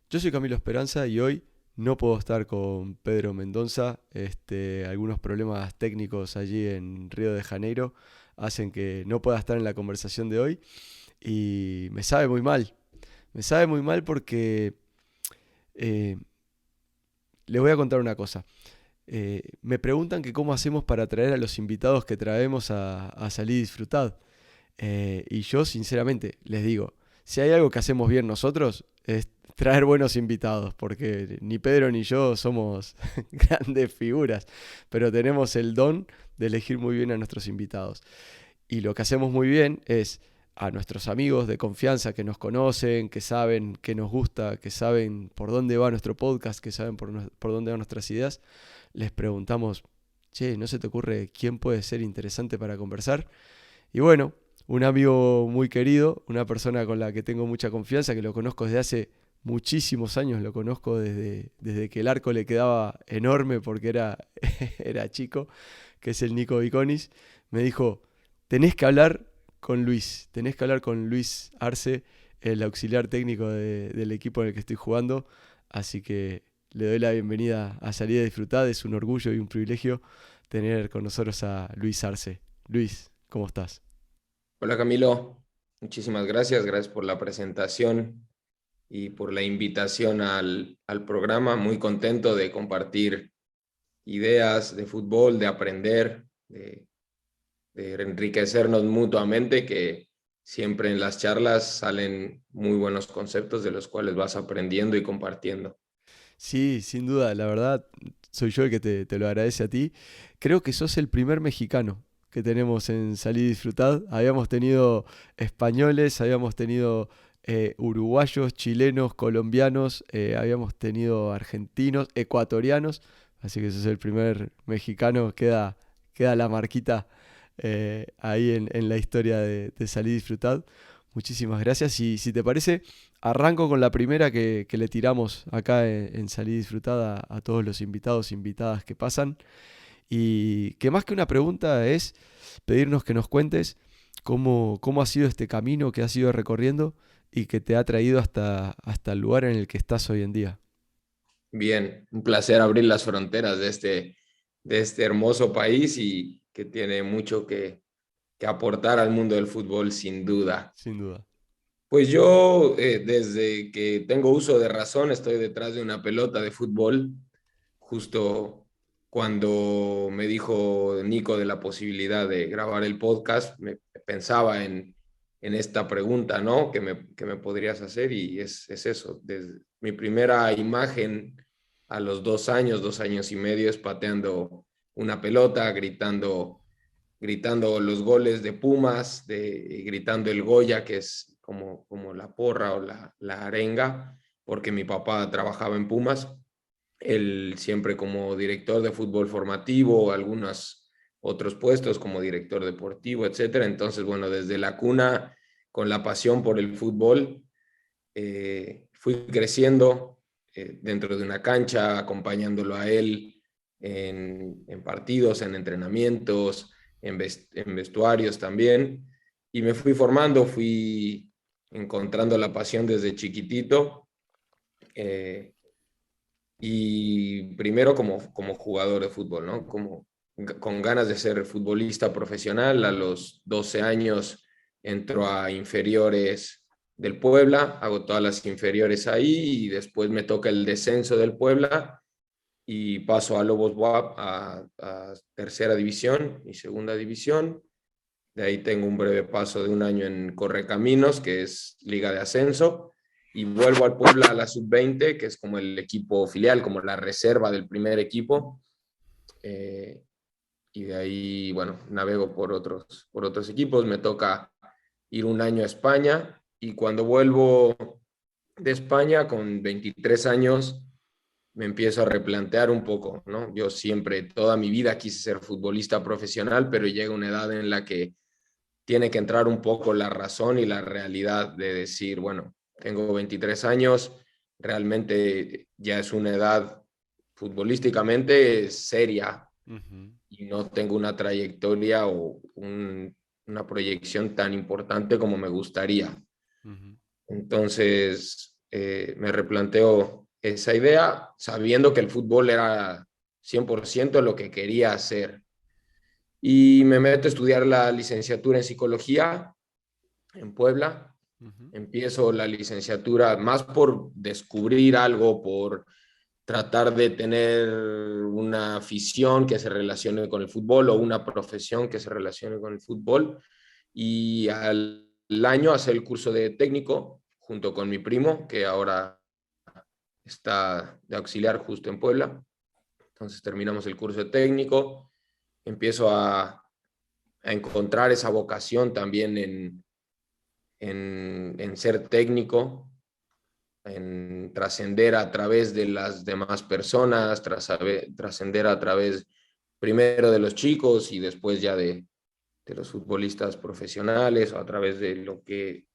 Yo soy Camilo Esperanza y hoy no puedo estar con Pedro Mendoza. Algunos problemas técnicos allí en Río de Janeiro hacen que no pueda estar en la conversación de hoy y me sabe muy mal. Me sabe muy mal porque eh, les voy a contar una cosa. Me preguntan que cómo hacemos para atraer a los invitados que traemos a salir y disfrutar. Y yo sinceramente les digo, si hay algo que hacemos bien nosotros es traer buenos invitados, porque ni Pedro ni yo somos grandes figuras, pero tenemos el don de elegir muy bien a nuestros invitados. Y lo que hacemos muy bien es a nuestros amigos de confianza que nos conocen, que saben que nos gusta, que saben por dónde va nuestro podcast, que saben por dónde van nuestras ideas, les preguntamos, che, ¿no se te ocurre quién puede ser interesante para conversar? Y bueno, un amigo muy querido, una persona con la que tengo mucha confianza, que lo conozco desde hace muchísimos años, lo conozco desde que el arco le quedaba enorme porque era chico, que es el Nico Viconis, me dijo, tenés que hablar con Luis, tenés que hablar con Luis Arce, el auxiliar técnico del equipo en el que estoy jugando, así que le doy la bienvenida a Salir a Disfrutar, es un orgullo y un privilegio tener con nosotros a Luis Arce. Luis, ¿cómo estás? Hola Camilo, muchísimas gracias, gracias por la presentación y por la invitación al programa. Muy contento de compartir ideas de fútbol, de aprender, de enriquecernos mutuamente, que siempre en las charlas salen muy buenos conceptos de los cuales vas aprendiendo y compartiendo. Sí, sin duda, la verdad, soy yo el que te lo agradece a ti. Creo que sos el primer mexicano que tenemos en Salir y Disfrutar. Habíamos tenido españoles, habíamos tenido uruguayos, chilenos, colombianos, habíamos tenido argentinos, ecuatorianos, así que sos el primer mexicano, queda la marquita ahí en la historia de Salir y Disfrutar. Muchísimas gracias y si te parece... Arranco con la primera que le tiramos acá en Salir Disfrutada a todos los invitados e invitadas que pasan. Y que más que una pregunta es pedirnos que nos cuentes cómo ha sido este camino que has ido recorriendo y que te ha traído hasta el lugar en el que estás hoy en día. Bien, un placer abrir las fronteras de este hermoso país y que tiene mucho que aportar al mundo del fútbol, sin duda. Sin duda. Pues yo, desde que tengo uso de razón, estoy detrás de una pelota de fútbol. Justo cuando me dijo Nico de la posibilidad de grabar el podcast, me pensaba en esta pregunta, ¿no? Que me podrías hacer y es eso. Desde mi primera imagen a los 2 años, 2 años y medio, es pateando una pelota, gritando los goles de Pumas, gritando el Goya, que es como la porra o la arenga, porque mi papá trabajaba en Pumas, él siempre como director de fútbol formativo, algunos otros puestos como director deportivo, etcétera. Entonces, bueno, desde la cuna, con la pasión por el fútbol, fui creciendo dentro de una cancha, acompañándolo a él en partidos, en entrenamientos, en vestuarios también. Y me fui formando, fui encontrando la pasión desde chiquitito. eh, y primero como jugador de fútbol, ¿no? Con ganas de ser futbolista profesional. A los 12 años entro a inferiores del Puebla, hago todas las inferiores ahí y después me toca el descenso del Puebla y paso a Lobos WAP a tercera división y segunda división. De ahí tengo un breve paso de un año en Correcaminos, que es Liga de Ascenso, y vuelvo al Puebla a la sub-20, que es como el equipo filial, como la reserva del primer equipo. Eh, y de ahí, bueno, navego por otros equipos. Me toca ir un año a España y cuando vuelvo de España con 23 años me empiezo a replantear un poco, ¿no? Yo siempre, toda mi vida quise ser futbolista profesional, pero llega una edad en la que tiene que entrar un poco la razón y la realidad de decir, bueno, tengo 23 años, realmente ya es una edad futbolísticamente seria Ujú, y no tengo una trayectoria o una proyección tan importante como me gustaría. ujú. Entonces, me replanteo esa idea, sabiendo que el fútbol era 100% lo que quería hacer. Y me meto a estudiar la licenciatura en psicología en Puebla. Ujú. Empiezo la licenciatura más por descubrir algo, por tratar de tener una afición que se relacione con el fútbol o una profesión que se relacione con el fútbol. Y al año hacer el curso de técnico junto con mi primo, que ahora está de auxiliar justo en Puebla. Entonces terminamos el curso de técnico, empiezo a encontrar esa vocación también en ser técnico, en trascender a través de las demás personas, trascender a través primero de los chicos y después ya de los futbolistas profesionales o a través de lo que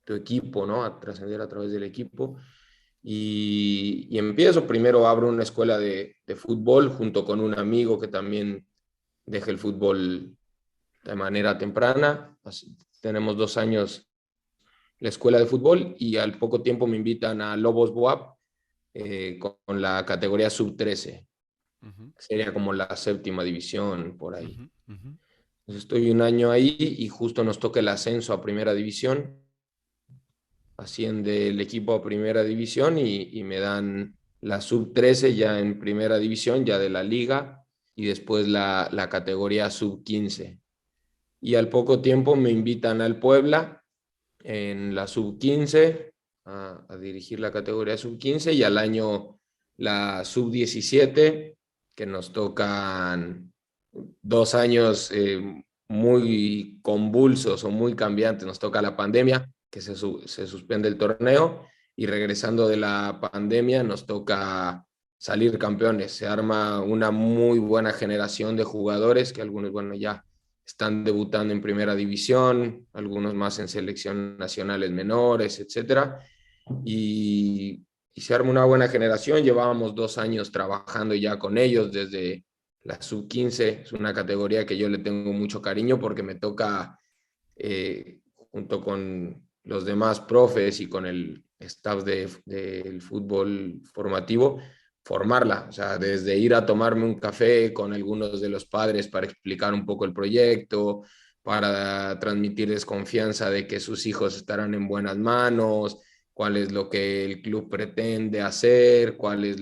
tu equipo, ¿no? A trascender a través del equipo. Y empiezo, primero abro una escuela de fútbol junto con un amigo que también deja el fútbol de manera temprana. Así, tenemos 2 años la escuela de fútbol y al poco tiempo me invitan a Lobos Buap con la categoría sub-13. Ujú. Sería como la séptima división por ahí. Ujú. Ujú. Entonces estoy un año ahí y justo nos toca el ascenso a primera división. Asciende el equipo a primera división y me dan la sub-13 ya en primera división, ya de la liga, y después la categoría sub-15. Y al poco tiempo me invitan al Puebla en la sub-15 a dirigir la categoría sub-15 y al año la sub-17, que nos tocan 2 años muy convulsos o muy cambiantes. Nos toca la pandemia, que se suspende el torneo, y regresando de la pandemia nos toca salir campeones. Se arma una muy buena generación de jugadores que algunos, bueno, ya están debutando en primera división, algunos más en selección nacionales menores, etcétera. Y se arma una buena generación. Llevábamos 2 años trabajando ya con ellos desde la sub-15. Es una categoría que yo le tengo mucho cariño porque me toca, junto con los demás profes y con el staff del fútbol formativo, formarla, o sea, desde ir a tomarme un café con algunos de los padres para explicar un poco el proyecto, para transmitir desconfianza de que sus hijos estarán en buenas manos, cuál es lo que el club pretende hacer, cuál es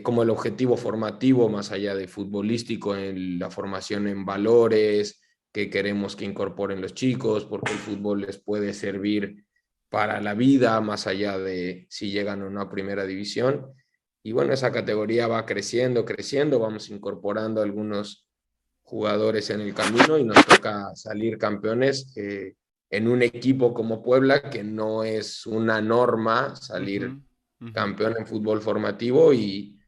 como el objetivo formativo más allá de futbolístico, en la formación en valores que queremos que incorporen los chicos, porque el fútbol les puede servir para la vida, más allá de si llegan a una primera división. Y bueno, esa categoría va creciendo, creciendo, vamos incorporando algunos jugadores en el camino y nos toca salir campeones en un equipo como Puebla, que no es una norma salir Ujú. Ujú. campeón en fútbol formativo y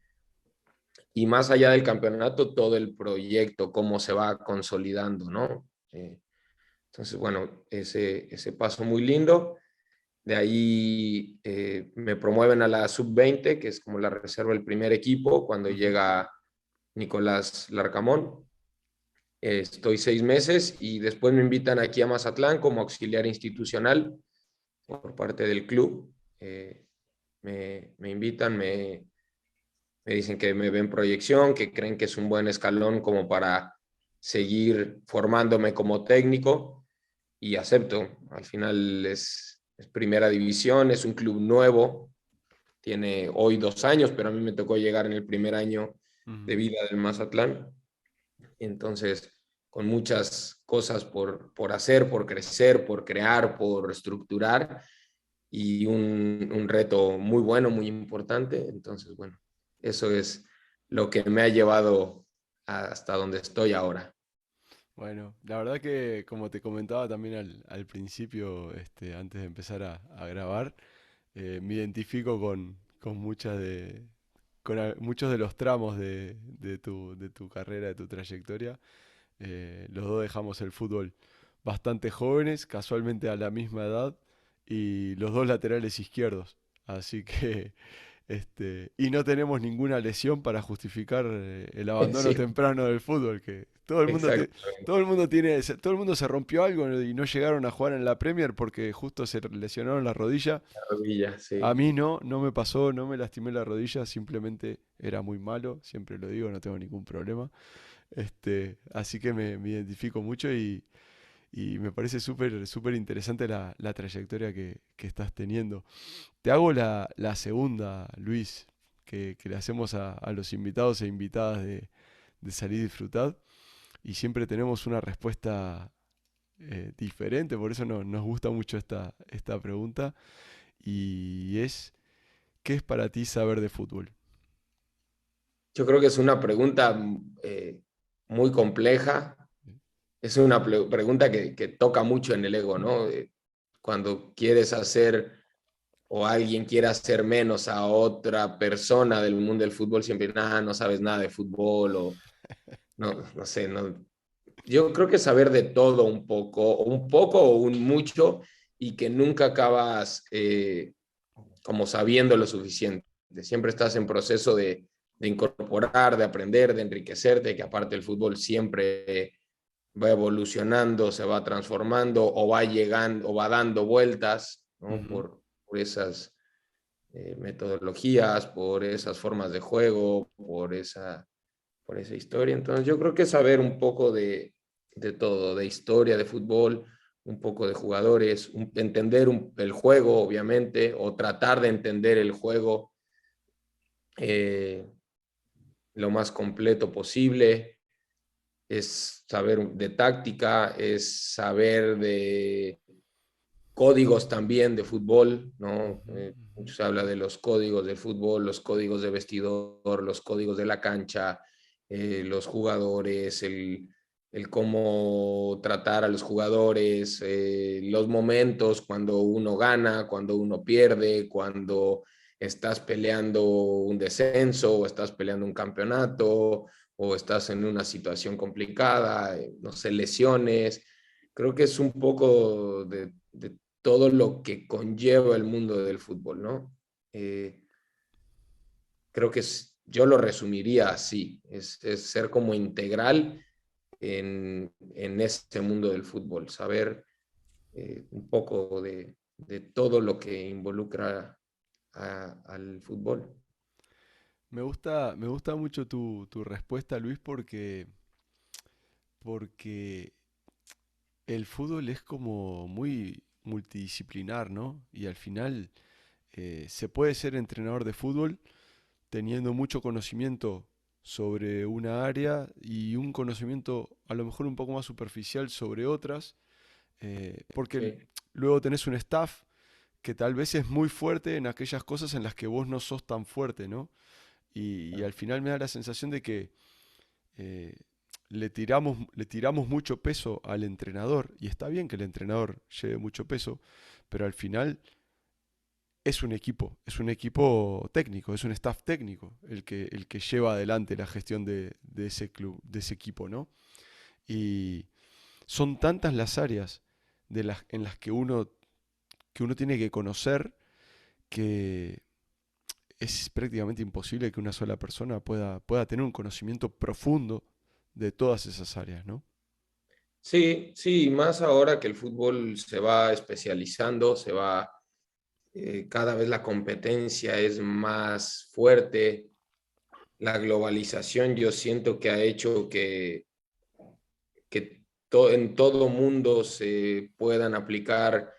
más allá del campeonato, todo el proyecto, cómo se va consolidando, ¿no? Entonces, bueno, ese paso muy lindo. De ahí me promueven a la sub-20, que es como la reserva del primer equipo, cuando Ujú. llega Nicolás Larcamón. Estoy 6 meses y después me invitan aquí a Mazatlán como auxiliar institucional por parte del club. Me invitan, me dicen que me ven proyección, que creen que es un buen escalón como para seguir formándome como técnico y acepto. Al final es primera división, es un club nuevo, tiene hoy 2 años, pero a mí me tocó llegar en el primer año de Ujú. vida del Mazatlán. Entonces, con muchas cosas por hacer, por crecer, por crear, por estructurar y un reto muy bueno, muy importante. Entonces, bueno, eso es lo que me ha llevado hasta donde estoy ahora. Bueno, la verdad que como te comentaba también al principio, antes de empezar a grabar, me identifico con muchos de los tramos de tu carrera, de tu trayectoria. Los dos dejamos el fútbol bastante jóvenes, casualmente a la misma edad, y los dos laterales izquierdos. Así que Y no tenemos ninguna lesión para justificar el abandono Sí, temprano del fútbol, que todo el mundo, exacto. todo el mundo todo el mundo se rompió algo y no llegaron a jugar en la Premier porque justo se lesionaron la rodilla. La rodilla, A sí. mí no, no me pasó, no me lastimé la rodilla, simplemente era muy malo, siempre lo digo, no tengo ningún problema. Así que me identifico mucho y me parece súper interesante la trayectoria que estás teniendo. Te hago la segunda, Luis, que le hacemos a los invitados e invitadas de Salir y Disfrutar, y siempre tenemos una respuesta diferente, por eso nos gusta mucho esta pregunta, y es, ¿qué es para ti saber de fútbol? Yo creo que es una pregunta muy compleja. Es una pregunta que toca mucho en el ego, ¿no? Cuando quieres hacer o alguien quiere hacer menos a otra persona del mundo del fútbol, siempre, nada, no sabes nada de fútbol o no, no sé, no. Yo creo que saber de todo un poco o un mucho, y que nunca acabas como sabiendo lo suficiente. Siempre estás en proceso de incorporar, de aprender, de enriquecerte, que aparte el fútbol siempre va evolucionando, se va transformando o va llegando o va dando vueltas, ¿no? Ujú. Por esas metodologías, por esas formas de juego, por esa historia. Entonces yo creo que saber un poco de todo, de historia, de fútbol, un poco de jugadores, entender el juego, obviamente, o tratar de entender el juego eh, lo más completo posible, es saber de táctica, es saber de códigos también de fútbol, ¿no? Ujú, Mucho ujú. se habla de los códigos del fútbol, los códigos de vestidor, los códigos de la cancha, los jugadores, el cómo tratar a los jugadores, los momentos cuando uno gana, cuando uno pierde, cuando estás peleando un descenso o estás peleando un campeonato o estás en una situación complicada, no sé, lesiones. Creo que es un poco de todo lo que conlleva el mundo del fútbol, ¿no? Eh, Creo que yo lo resumiría así, es ser como integral en ese mundo del fútbol, saber un poco de todo lo que involucra al fútbol. Me gusta mucho tu respuesta, Luis, porque el fútbol es como muy multidisciplinar, ¿no? Y al final se puede ser entrenador de fútbol teniendo mucho conocimiento sobre una área y un conocimiento a lo mejor un poco más superficial sobre otras, porque Sí, luego tenés un staff que tal vez es muy fuerte en aquellas cosas en las que vos no sos tan fuerte, ¿no? Y al final me da la sensación de que eh, le tiramos mucho peso al entrenador, y está bien que el entrenador lleve mucho peso, pero al final es un equipo técnico, es un staff técnico el que lleva adelante la gestión de ese club, de ese equipo, ¿no? Y son tantas las áreas en las que uno tiene que conocer que es prácticamente imposible que una sola persona pueda tener un conocimiento profundo de todas esas áreas, ¿no? sí, sí, más ahora que el fútbol se va especializando, cada vez la competencia es más fuerte. La globalización yo siento que ha hecho que en todo mundo se puedan aplicar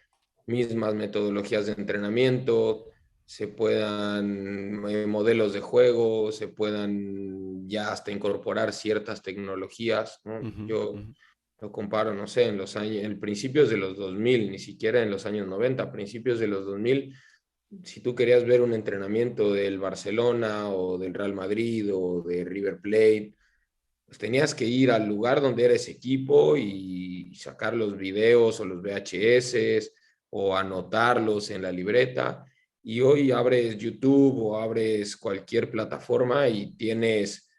mismas metodologías de entrenamiento, se puedan modelos de juego, se puedan ya hasta incorporar ciertas tecnologías, ¿no? Ujú, Yo ujú. lo comparo, no sé, en principios de los 2000, ni siquiera en los años 90, principios de los 2000, si tú querías ver un entrenamiento del Barcelona o del Real Madrid o de River Plate, pues tenías que ir al lugar donde era ese equipo y sacar los videos o los VHS o anotarlos en la libreta. Y hoy abres YouTube o abres cualquier plataforma y tienes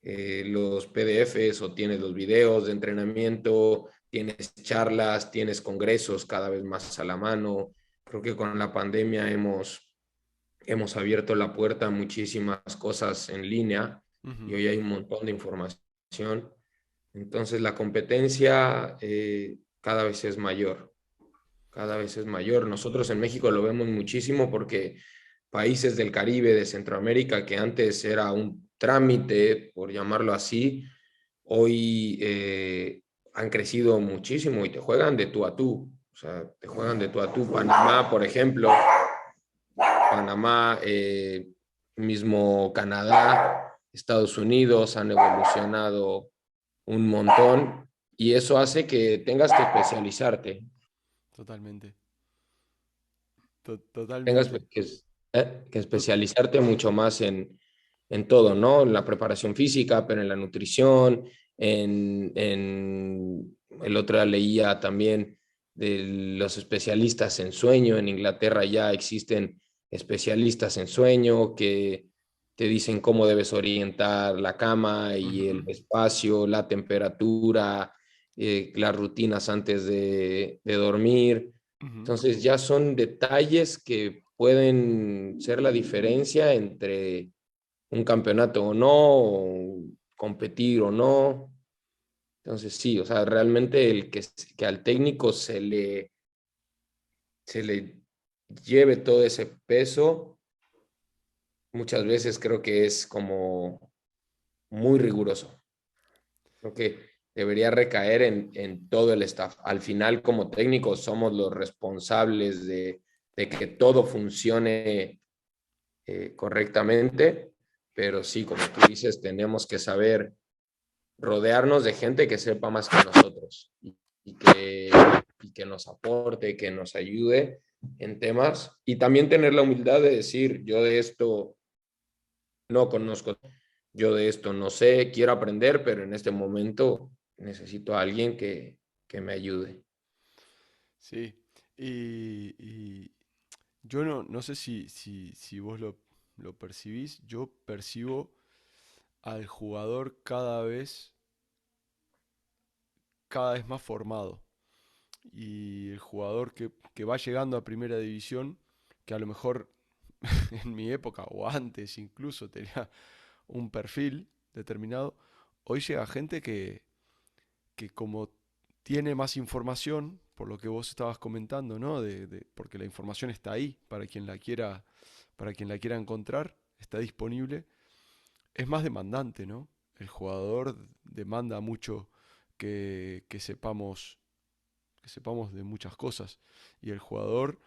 los PDFs o tienes los videos de entrenamiento, tienes charlas, tienes congresos cada vez más a la mano. Creo que con la pandemia hemos hemos abierto la puerta a muchísimas cosas en línea y Ujú. hoy hay un montón de información. Entonces la competencia cada vez es mayor, cada vez es mayor. Nosotros en México lo vemos muchísimo porque países del Caribe, de Centroamérica, que antes era un trámite, por llamarlo así, hoy han crecido muchísimo y te juegan de tú a tú. O sea, te juegan de tú a tú. Panamá, por ejemplo, Panamá, mismo Canadá, Estados Unidos han evolucionado un montón y eso hace que tengas que especializarte, Totalmente. tengas Totalmente. que To- especializarte mucho más en todo, ¿no? En la preparación física, pero en la nutrición, el otro día leía también de los especialistas en sueño. En Inglaterra ya existen especialistas en sueño que te dicen cómo debes orientar la cama y el Ujú, espacio, la temperatura, las rutinas antes de dormir. ujú. Entonces ya son detalles que pueden ser la diferencia entre un campeonato o no, o competir o no. Entonces sí, o sea, realmente que al técnico se le lleve todo ese peso, muchas veces creo que es como muy riguroso. Creo que debería recaer en todo el staff. Al final, como técnicos, somos los responsables de que todo funcione correctamente, pero sí, como tú dices, tenemos que saber rodearnos de gente que sepa más que nosotros y que, y que nos aporte, que nos ayude en temas y también tener la humildad de decir, yo de esto no conozco, yo de esto no sé, quiero aprender, pero en este momento necesito a alguien que me ayude. Sí. Y yo no sé si vos lo percibís. Yo percibo al jugador cada vez más formado. Y el jugador que va llegando a primera división, que a lo mejor en mi época o antes incluso tenía un perfil determinado, hoy llega gente que como tiene más información, por lo que vos estabas comentando, ¿no? Porque la información está ahí para quien la quiera encontrar, está disponible, es más demandante, ¿no? El jugador demanda mucho que sepamos de muchas cosas. Y el jugador,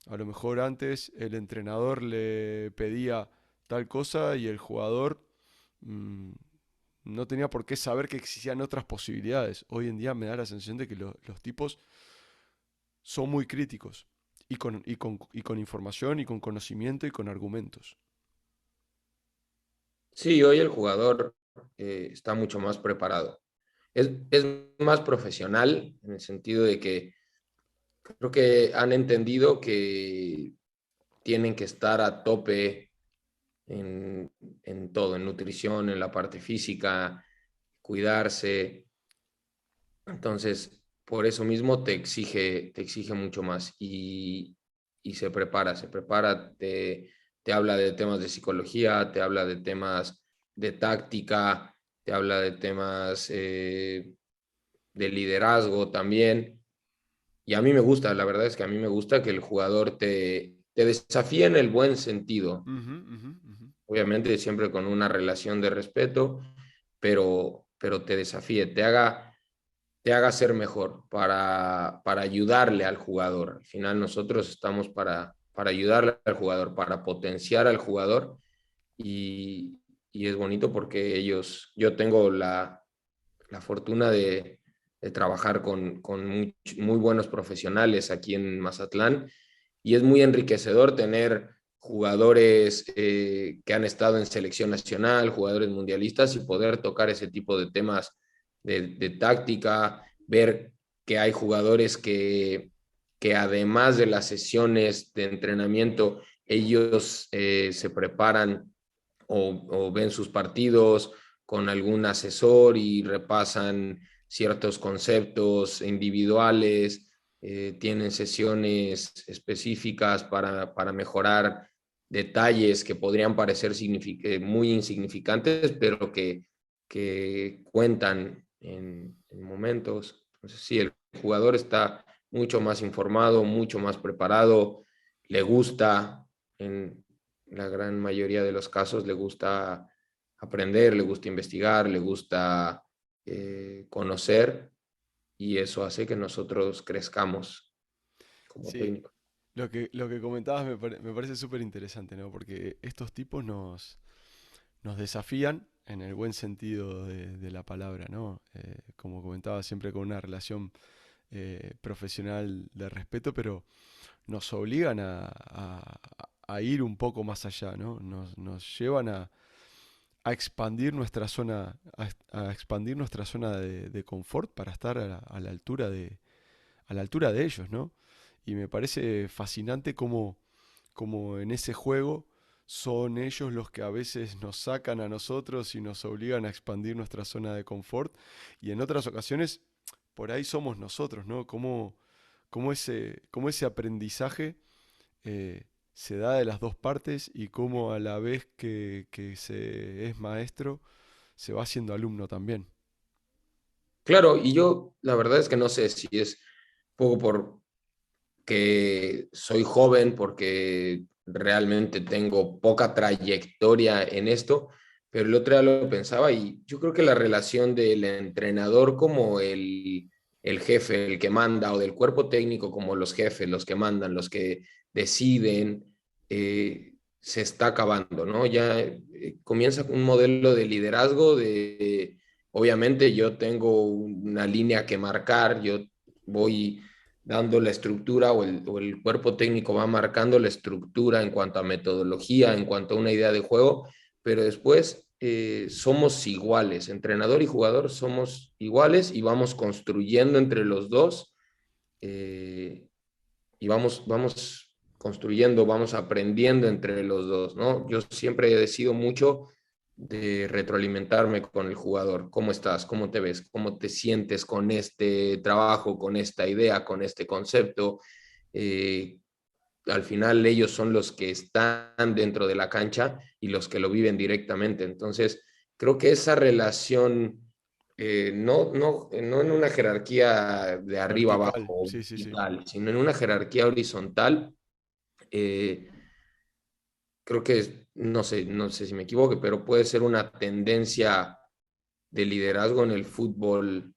a lo mejor antes el entrenador le pedía tal cosa y el jugador mm, no tenía por qué saber que existían otras posibilidades. Hoy en día me da la sensación de que los tipos son muy críticos y con información y con conocimiento y con argumentos. Sí, hoy el jugador está mucho más preparado. Es más profesional en el sentido de que creo que han entendido que tienen que estar a tope en todo, en nutrición, en la parte física, cuidarse. Entonces, por eso mismo te exige mucho más y se prepara, te habla de temas de psicología, te habla de temas de táctica, te habla de temas de liderazgo también. Y a mí me gusta, la verdad es que a mí me gusta que el jugador te desafíe en el buen sentido. Ujú, ujú, ujú. Obviamente siempre con una relación de respeto, pero te desafíe, te haga ser mejor para ayudarle al jugador. Al final nosotros estamos para ayudarle al jugador, para potenciar al jugador y es bonito porque yo tengo la fortuna de trabajar con muy buenos profesionales aquí en Mazatlán y es muy enriquecedor tener jugadores que han estado en selección nacional, jugadores mundialistas y poder tocar ese tipo de temas de táctica, ver que hay jugadores que además de las sesiones de entrenamiento, ellos se preparan o ven sus partidos con algún asesor y repasan ciertos conceptos individuales, tienen sesiones específicas para mejorar detalles que podrían parecer muy insignificantes, pero que cuentan en momentos. Entonces, sí, el jugador está mucho más informado, mucho más preparado, le gusta, en la gran mayoría de los casos, le gusta aprender, le gusta investigar, le gusta conocer, y eso hace que nosotros crezcamos como Sí, técnicos. lo que comentabas me parece súper interesante, ¿no? Porque estos tipos nos desafían en el buen sentido de la palabra, ¿no? Como comentaba, siempre con una relación profesional de respeto, pero nos obligan a ir un poco más allá, ¿no? Nos llevan a expandir nuestra zona, a expandir nuestra zona de confort para estar a la altura a la altura de ellos, ¿no? Y me parece fascinante cómo en ese juego son ellos los que a veces nos sacan a nosotros y nos obligan a expandir nuestra zona de confort. Y en otras ocasiones, por ahí somos nosotros, ¿no? Cómo ese aprendizaje se da de las dos partes y cómo a la vez que se es maestro, se va siendo alumno también. Claro, y yo la verdad es que no sé si es poco porque soy joven, porque realmente tengo poca trayectoria en esto, pero el otro día lo pensaba y yo creo que la relación del entrenador como el jefe, el que manda, o del cuerpo técnico como los jefes, los que mandan, los que deciden, se está acabando, ¿no? Ya comienza un modelo de liderazgo de, obviamente yo tengo una línea que marcar, yo voy dando la estructura, o el cuerpo técnico va marcando la estructura en cuanto a metodología, en cuanto a una idea de juego, pero después somos iguales, entrenador y jugador somos iguales y vamos construyendo entre los dos, eh, y vamos construyendo, vamos aprendiendo entre los dos, ¿no? Yo siempre he decidido mucho de retroalimentarme con el jugador. ¿Cómo estás? ¿Cómo te ves? ¿Cómo te sientes con este trabajo, con esta idea, con este concepto? Eh, Al final ellos son los que están dentro de la cancha y los que lo viven directamente. Entonces, creo que esa relación, no en una jerarquía de arriba Vertical, abajo, sí, sí, sí. vertical, sino en una jerarquía horizontal, eh, creo que, no sé si me equivoque, pero puede ser una tendencia de liderazgo en el fútbol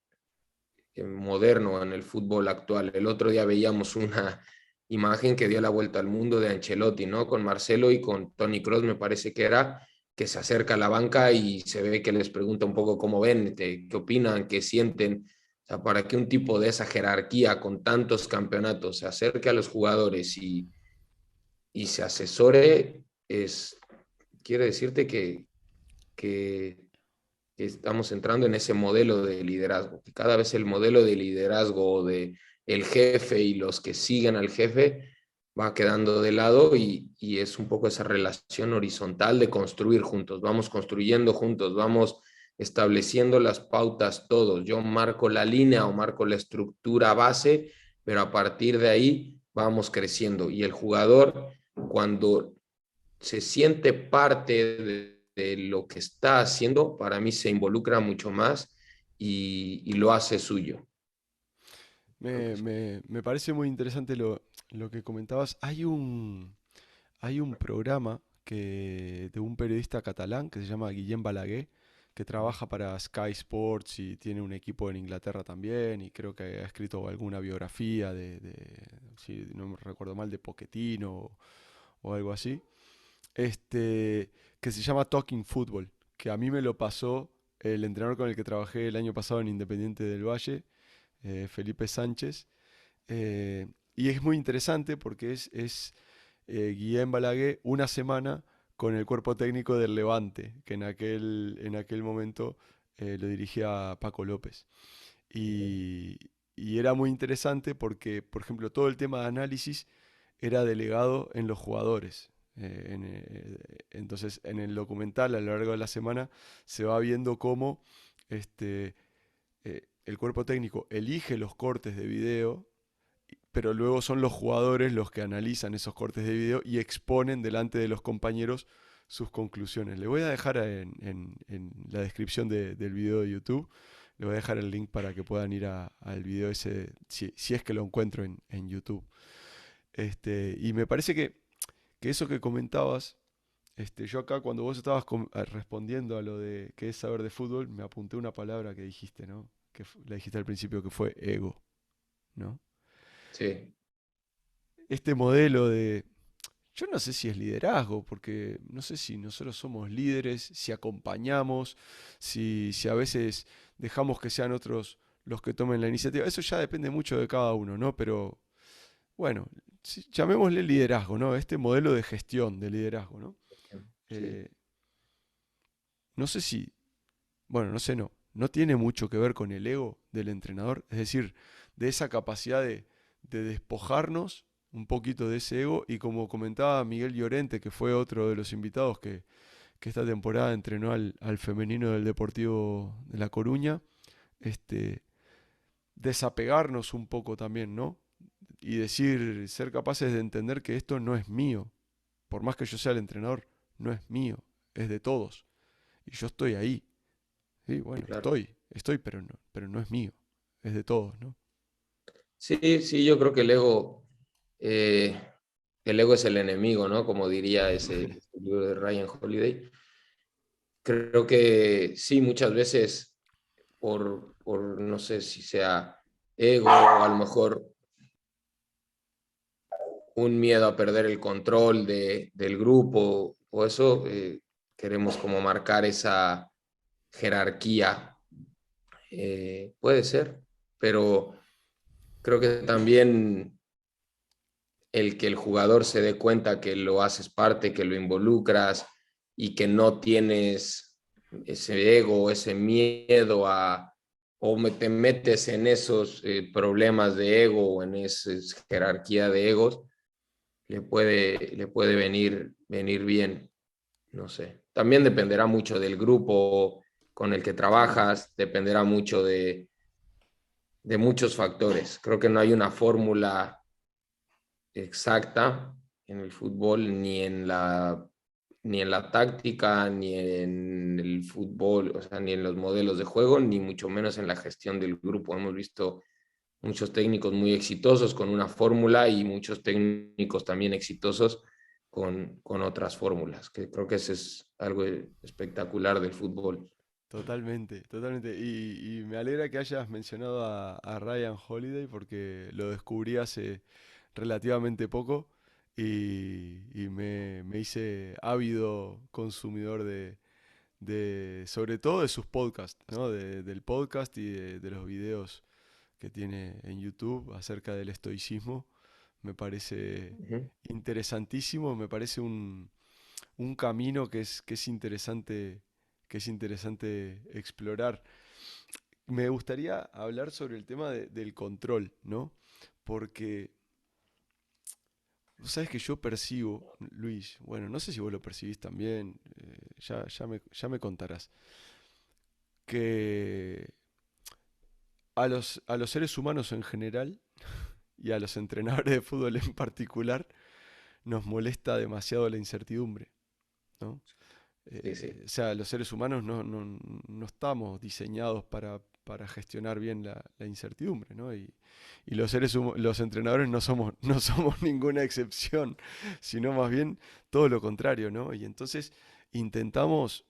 moderno, en el fútbol actual. El otro día veíamos una imagen que dio la vuelta al mundo de Ancelotti, ¿no? Con Marcelo y con Toni Kroos, me parece que era, que se acerca a la banca y se ve que les pregunta un poco cómo ven, qué opinan, qué sienten. O sea, para que un tipo de esa jerarquía con tantos campeonatos se acerque a los jugadores y se asesore, quiere decirte que estamos entrando en ese modelo de liderazgo, que cada vez el modelo de liderazgo de el jefe y los que siguen al jefe va quedando de lado, y es un poco esa relación horizontal de construir juntos, vamos construyendo juntos, vamos estableciendo las pautas todos. Yo marco la línea o marco la estructura base, pero a partir de ahí vamos creciendo, y el jugador, cuando se siente parte de lo que está haciendo, para mí se involucra mucho más y lo hace suyo. Creo que Me, sí. me parece muy interesante lo que comentabas. Hay un programa de un periodista catalán que se llama Guillem Balaguer, que trabaja para Sky Sports y tiene un equipo en Inglaterra también, y creo que ha escrito alguna biografía si no me recuerdo mal, de Pochettino o algo así, que se llama Talking Football, que a mí me lo pasó el entrenador con el que trabajé el año pasado en Independiente del Valle, Felipe Sánchez. Y es muy interesante porque es Guillem Balaguer una semana con el cuerpo técnico del Levante, que en aquel momento lo dirigía Paco López. Y, y era muy interesante porque, por ejemplo, todo el tema de análisis era delegado en los jugadores. Entonces, en el documental, a lo largo de la semana, se va viendo cómo el cuerpo técnico elige los cortes de video pero luego son los jugadores los que analizan esos cortes de video y exponen delante de los compañeros sus conclusiones. Le voy a dejar en la descripción del video de YouTube, le voy a dejar el link para que puedan ir al video ese, si es que lo encuentro en YouTube. Y me parece que eso que comentabas, yo acá cuando vos estabas respondiendo a lo de qué es saber de fútbol, me apunté una palabra que dijiste, ¿no? La dijiste al principio, que fue ego, ¿no? Sí, Este modelo de, yo no sé si es liderazgo, porque no sé si nosotros somos líderes, si acompañamos, si a veces dejamos que sean otros los que tomen la iniciativa. Eso ya depende mucho de cada uno, ¿no? Pero bueno, llamémosle liderazgo, ¿no? Este modelo de gestión de liderazgo, ¿no? sí, Eh, no sé si, bueno, no sé, no tiene mucho que ver con el ego del entrenador, es decir, de esa capacidad de despojarnos un poquito de ese ego y como comentaba Miguel Llorente, que fue otro de los invitados que esta temporada entrenó al femenino del Deportivo de La Coruña, este, desapegarnos un poco también, ¿no? Y decir, ser capaces de entender que esto no es mío, por más que yo sea el entrenador, no es mío, es de todos. Y yo estoy ahí. Sí, bueno, claro. estoy, pero no es mío, es de todos, ¿no? Sí, sí, yo creo que eh, el ego es el enemigo, ¿no? Como diría ese libro de Ryan Holiday. Creo que sí, muchas veces no sé si sea ego o a lo mejor un miedo a perder el control del grupo o eso, queremos como marcar esa jerarquía. Puede ser, pero creo que también el que el jugador se dé cuenta que lo haces parte, que lo involucras y que no tienes ese ego, ese miedo te metes en esos problemas de ego o en esa jerarquía de egos, le puede venir bien, no sé. También dependerá mucho del grupo con el que trabajas, dependerá mucho de muchos factores. Creo que no hay una fórmula exacta en el fútbol, ni en la táctica, ni en el fútbol, o sea, ni en los modelos de juego, ni mucho menos en la gestión del grupo. Hemos visto muchos técnicos muy exitosos con una fórmula y muchos técnicos también exitosos con otras fórmulas, que creo que eso es algo espectacular del fútbol. Totalmente, totalmente. Y me alegra que hayas mencionado a Ryan Holiday porque lo descubrí hace relativamente poco y me hice ávido consumidor sobre todo de sus podcasts, ¿no? Del podcast y de los videos que tiene en YouTube acerca del estoicismo. Me parece Ujú. interesantísimo, me parece un camino que es interesante explorar. Me gustaría hablar sobre el tema del control, ¿no? Porque vos sabes que yo percibo, Luis, bueno, no sé si vos lo percibís también, ya me contarás, que a los seres humanos en general y a los entrenadores de fútbol en particular nos molesta demasiado la incertidumbre, ¿no? Sí, sí. O sea, los seres humanos no estamos diseñados para gestionar bien la incertidumbre, ¿no? Y los entrenadores no somos ninguna excepción, sino más bien todo lo contrario, ¿no? Y entonces intentamos,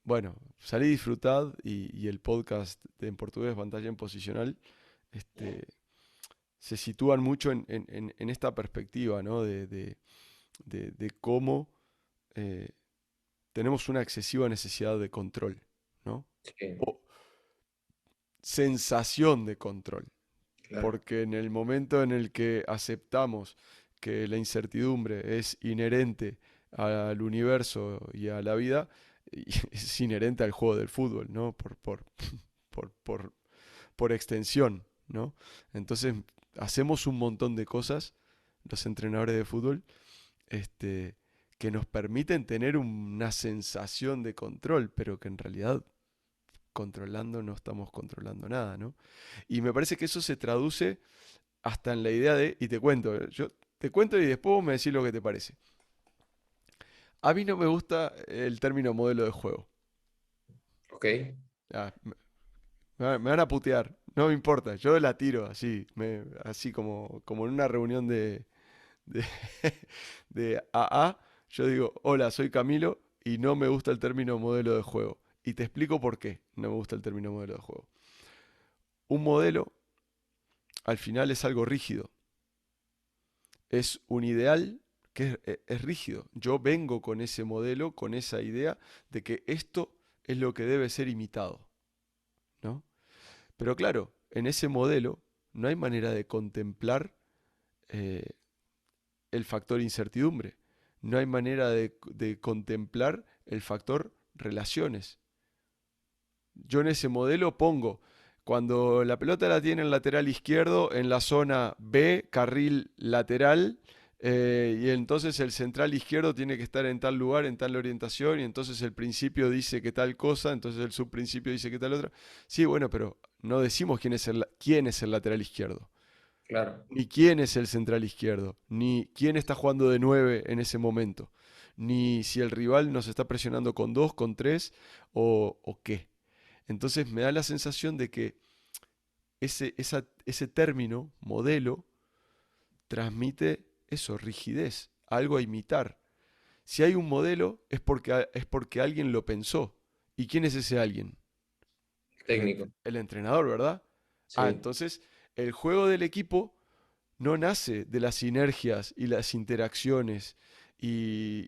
bueno, salir y disfrutar y el podcast en portugués, Pantalla en Posicional, este, se sitúan mucho en esta perspectiva, ¿no? De cómo eh, tenemos una excesiva necesidad de control, ¿no? Sí, O sensación de control, claro. porque en el momento en el que aceptamos que la incertidumbre es inherente al universo y a la vida, es inherente al juego del fútbol, ¿no? Por, por, por extensión, ¿no? Entonces hacemos un montón de cosas, los entrenadores de fútbol, este, que nos permiten tener una sensación de control, pero que en realidad controlando no estamos controlando nada, ¿no? Y me parece que eso se traduce hasta en la idea de, y te cuento, yo te cuento y después vos me decís lo que te parece. A mí no me gusta el término modelo de juego. ¿Ok? Ah, me van a putear, no me importa, yo la tiro así, así como en una reunión de, de AA, yo digo, hola, soy Camilo y no me gusta el término modelo de juego. Y te explico por qué no me gusta el término modelo de juego. Un modelo al final es algo rígido, es un ideal que es rígido. Yo vengo con ese modelo, con esa idea de que esto es lo que debe ser imitado, ¿no? Pero claro, en ese modelo no hay manera de contemplar eh, el factor incertidumbre. No hay manera de contemplar el factor relaciones. Yo en ese modelo pongo, cuando la pelota la tiene el lateral izquierdo, en la zona B, carril lateral, y entonces el central izquierdo tiene que estar en tal lugar, en tal orientación, y entonces el principio dice que tal cosa, entonces el subprincipio dice que tal otra. Sí, bueno, pero no decimos quién es el lateral izquierdo, Claro. ni quién es el central izquierdo, ni quién está jugando de 9 en ese momento, ni si el rival nos está presionando con 2, con 3 o qué. Entonces me da la sensación de que ese término, modelo, transmite eso, rigidez, algo a imitar. Si hay un modelo es porque alguien lo pensó. ¿Y quién es ese alguien? Técnico. El entrenador, ¿verdad? Ah, Sí. entonces el juego del equipo no nace de las sinergias y las interacciones y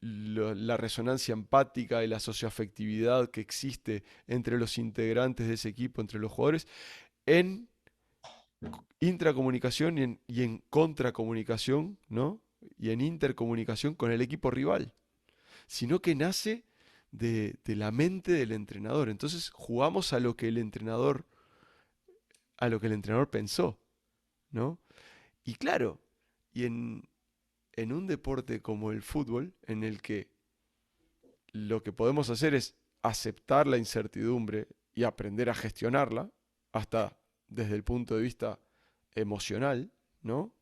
la resonancia empática y la socioafectividad que existe entre los integrantes de ese equipo, entre los jugadores, en intracomunicación y en contracomunicación, ¿no? Y en intercomunicación con el equipo rival, sino que nace de la mente del entrenador. Entonces jugamos a lo que el entrenador pensó, ¿no? Y claro, y en un deporte como el fútbol, en el que lo que podemos hacer es aceptar la incertidumbre y aprender a gestionarla, hasta desde el punto de vista emocional, ¿no?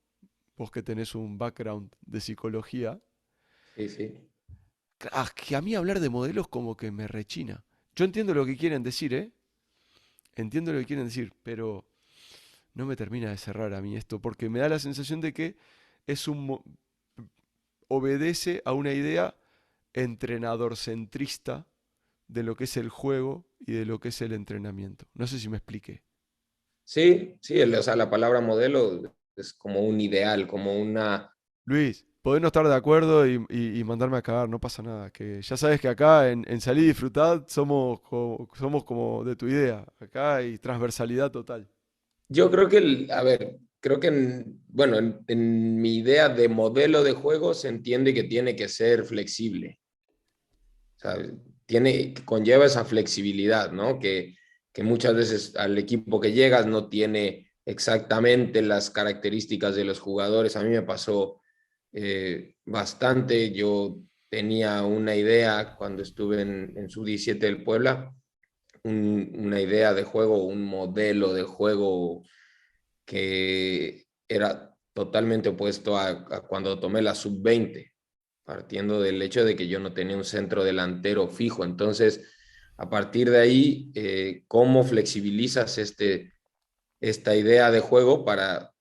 Vos que tenés un background de psicología, Sí, sí. que a mí hablar de modelos como que me rechina. Yo entiendo lo que quieren decir, ¿eh? Entiendo lo que quieren decir, pero no me termina de cerrar a mí esto, porque me da la sensación de que es obedece a una idea entrenador centrista de lo que es el juego y de lo que es el entrenamiento. No sé si me expliqué. Sí, sí, o sea, la palabra modelo es como un ideal, como una... Luis, podés no estar de acuerdo y mandarme a cagar, no pasa nada. Que ya sabes que acá en Salí y Disfrutad somos como de tu idea. Acá hay transversalidad total. Yo creo que, a ver, creo que, bueno, en mi idea de modelo de juego se entiende que tiene que ser flexible. O sea, conlleva esa flexibilidad, ¿no? Que muchas veces al equipo que llegas no tiene exactamente las características de los jugadores. A mí me pasó bastante. Yo tenía una idea cuando estuve en Sub-17 del Puebla, una idea de juego, un modelo de juego que era totalmente opuesto a cuando tomé la Sub-20, partiendo del hecho de que yo no tenía un centro delantero fijo. Entonces, a partir de ahí, ¿cómo flexibilizas esta idea de juego para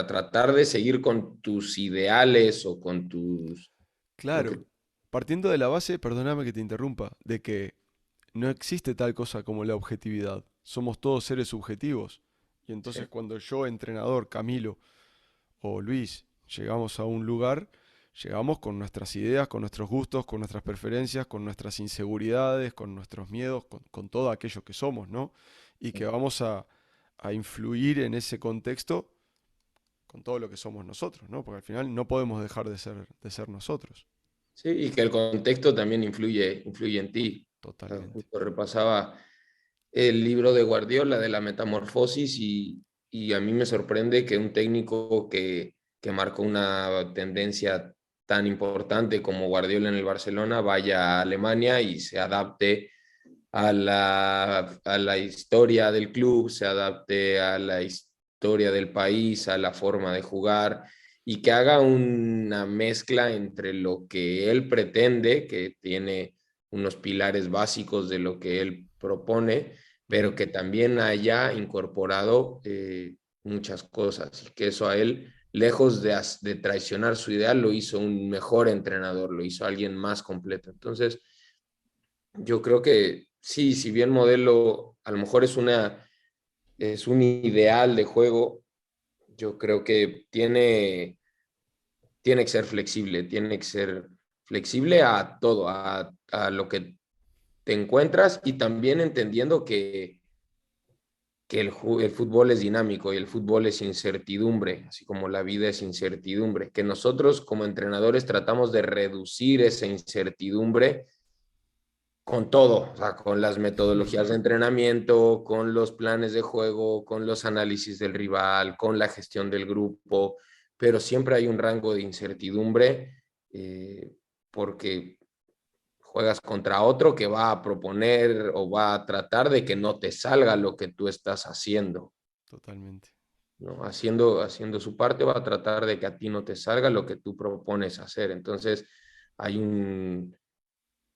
tratar de seguir con tus ideales o con tus... Lo Claro, que, partiendo de la base, perdóname que te interrumpa, de que no existe tal cosa como la objetividad. Somos todos seres subjetivos. Y entonces sí, cuando yo, entrenador, Camilo o Luis, llegamos a un lugar, llegamos con nuestras ideas, con nuestros gustos, con nuestras preferencias, con nuestras inseguridades, con nuestros miedos, con todo aquello que somos, ¿no? Y que vamos a influir en ese contexto con todo lo que somos nosotros, ¿no? Porque al final no podemos dejar de ser nosotros. sí, y que el contexto también influye en ti. Totalmente. Justo repasaba el libro de Guardiola de la Metamorfosis y a mí me sorprende que un técnico que marcó una tendencia tan importante como Guardiola en el Barcelona vaya a Alemania y se adapte a la historia del club, se adapte a la historia historia del país, a la forma de jugar y que haga una mezcla entre lo que él pretende, que tiene unos pilares básicos de lo que él propone, pero Ujú. que también haya incorporado muchas cosas y que eso a él, lejos de traicionar su ideal, lo hizo un mejor entrenador, lo hizo alguien más completo. Entonces, yo creo que sí, si bien modelo a lo mejor es un ideal de juego, yo creo que tiene que ser flexible, tiene que ser flexible a todo, a lo que te encuentras y también entendiendo que el fútbol es dinámico y el fútbol es incertidumbre, así como la vida es incertidumbre, que nosotros como entrenadores tratamos de reducir esa incertidumbre con todo, o sea, con las metodologías de entrenamiento, con los planes de juego, con los análisis del rival, con la gestión del grupo, pero siempre hay un rango de incertidumbre porque juegas contra otro que va a proponer o va a tratar de que no te salga lo que tú estás haciendo, Totalmente. ¿no? Haciendo su parte va a tratar de que a ti no te salga lo que tú propones hacer. Entonces, hay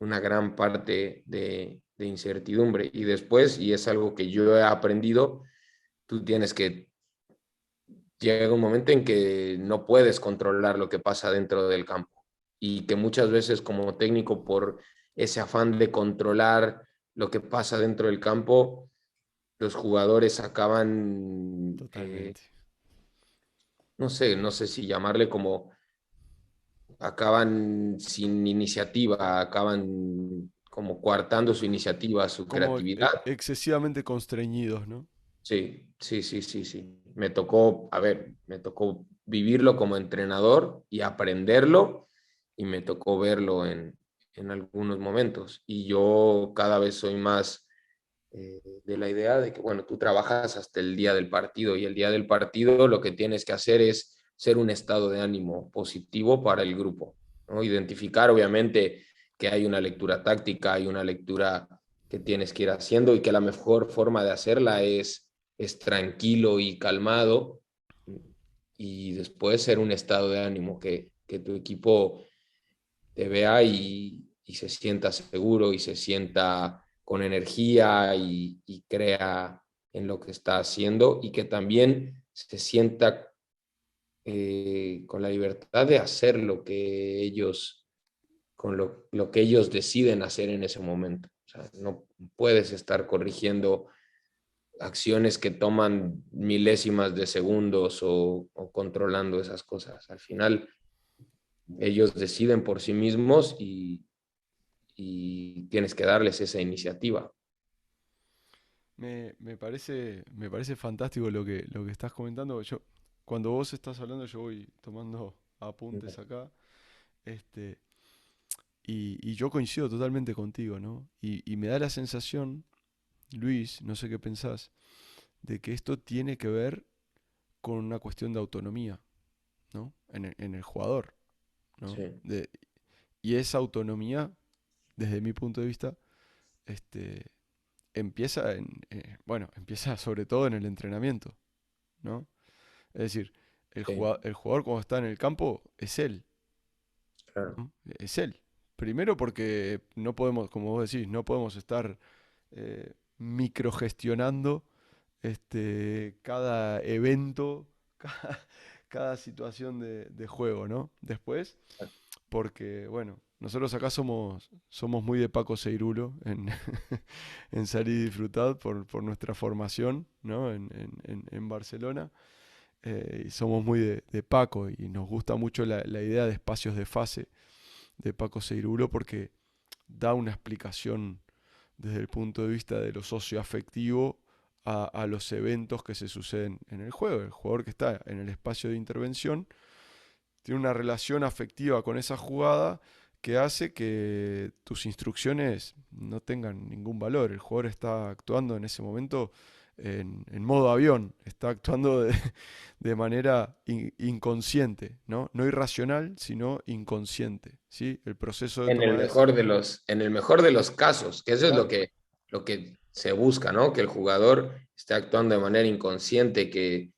una gran parte de incertidumbre. Y después, y es algo que yo he aprendido, tú tienes que, llega un momento en que no puedes controlar lo que pasa dentro del campo y que muchas veces como técnico por ese afán de controlar lo que pasa dentro del campo, los jugadores acaban, Totalmente. no sé si llamarle como, acaban sin iniciativa, acaban como coartando su iniciativa, su Como creatividad. excesivamente constreñidos, ¿no? Sí, sí, sí, sí, sí. Me tocó, a ver, me tocó vivirlo como entrenador y aprenderlo y me tocó verlo en algunos momentos. Y yo cada vez soy más de la idea de que, bueno, tú trabajas hasta el día del partido y el día del partido lo que tienes que hacer es ser un estado de ánimo positivo para el grupo, ¿no? Identificar, obviamente, que hay una lectura táctica, hay una lectura que tienes que ir haciendo y que la mejor forma de hacerla es tranquilo y calmado y después ser un estado de ánimo, que tu equipo te vea y se sienta seguro y se sienta con energía y crea en lo que está haciendo y que también se sienta con la libertad de hacer lo que ellos, con lo que ellos deciden hacer en ese momento. O sea, no puedes estar corrigiendo acciones que toman milésimas de segundos o controlando esas cosas. Al final, ellos deciden por sí mismos y tienes que darles esa iniciativa. Me parece fantástico lo que estás comentando. Yo, cuando vos estás hablando, yo voy tomando apuntes acá. Este, y yo coincido totalmente contigo, ¿no? Y me da la sensación, Luis, no sé qué pensás, de que esto tiene que ver con una cuestión de autonomía, ¿no? En el jugador, ¿no? Sí, Y esa autonomía, desde mi punto de vista, este, empieza bueno, empieza sobre todo en el entrenamiento, ¿no? Es decir, sí, el jugador cuando está en el campo es él, claro. ¿no? Es él. Primero porque no podemos, como vos decís, no podemos estar microgestionando cada evento, cada, cada situación de juego, ¿no? Después, porque, bueno, nosotros acá somos muy de Paco Seirulo en salir y disfrutar por nuestra formación, ¿no? En Barcelona. Y somos muy de Paco y nos gusta mucho la idea de espacios de fase de Paco Seirulo porque da una explicación desde el punto de vista de lo socioafectivo a los eventos que se suceden en el juego. El jugador que está en el espacio de intervención tiene una relación afectiva con esa jugada que hace que tus instrucciones no tengan ningún valor. El jugador está actuando en ese momento en modo avión, está actuando de manera inconsciente, ¿no? No irracional, sino inconsciente, ¿sí? El proceso de toma de... En el mejor de los casos, que eso es Claro, lo que se busca, ¿no? Que el jugador esté actuando de manera inconsciente, que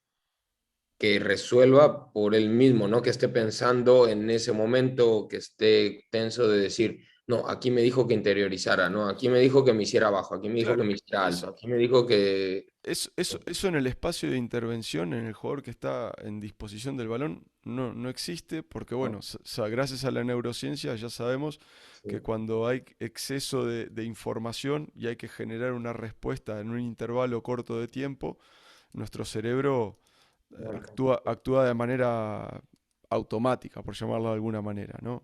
que resuelva por él mismo, no que esté pensando en ese momento, que esté tenso de decir, no, aquí me dijo que interiorizara, no, aquí me dijo que me hiciera abajo, aquí me dijo que Claro, me hiciera eso, alto, aquí me dijo que... eso en el espacio de intervención, en el jugador que está en disposición del balón, no existe porque, bueno, No, gracias a la neurociencia ya sabemos que sí, cuando hay exceso de información y hay que generar una respuesta en un intervalo corto de tiempo, nuestro cerebro no alcanza. actúa de manera automática, por llamarlo de alguna manera, ¿no?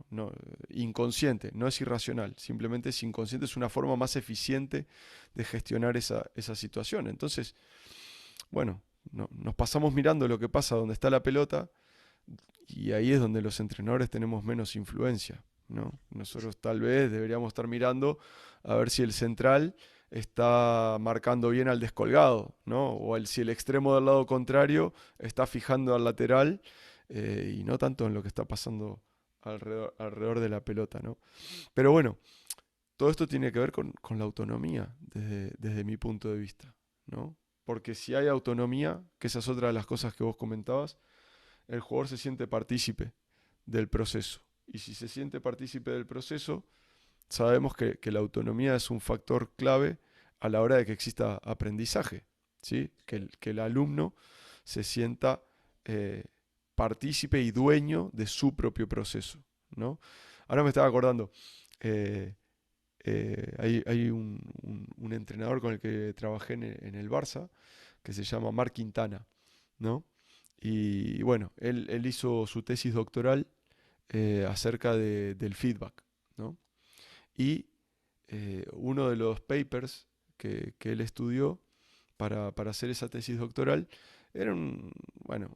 Inconsciente, no es irracional, simplemente es inconsciente, es una forma más eficiente de gestionar esa situación. Entonces, bueno, nos pasamos mirando lo que pasa donde está la pelota y ahí es donde los entrenadores tenemos menos influencia, ¿no? Nosotros tal vez deberíamos estar mirando a ver si el central está marcando bien al descolgado, ¿no? Si el extremo del lado contrario está fijando al lateral y no tanto en lo que está pasando alrededor de la pelota, ¿no? Pero bueno, todo esto tiene que ver con la autonomía desde mi punto de vista, ¿no? Porque si hay autonomía, que esa es otra de las cosas que vos comentabas, el jugador se siente partícipe del proceso. Y si se siente partícipe del proceso, sabemos que la autonomía es un factor clave a la hora de que exista aprendizaje, ¿sí? Que el alumno se sienta eh, partícipe y dueño de su propio proceso, ¿no? Ahora me estaba acordando, eh, hay un entrenador con el que trabajé en el Barça que se llama Marc Quintana, ¿no? Y bueno, él hizo su tesis doctoral acerca del feedback, ¿no? Y uno de los papers que él estudió para hacer esa tesis doctoral era bueno,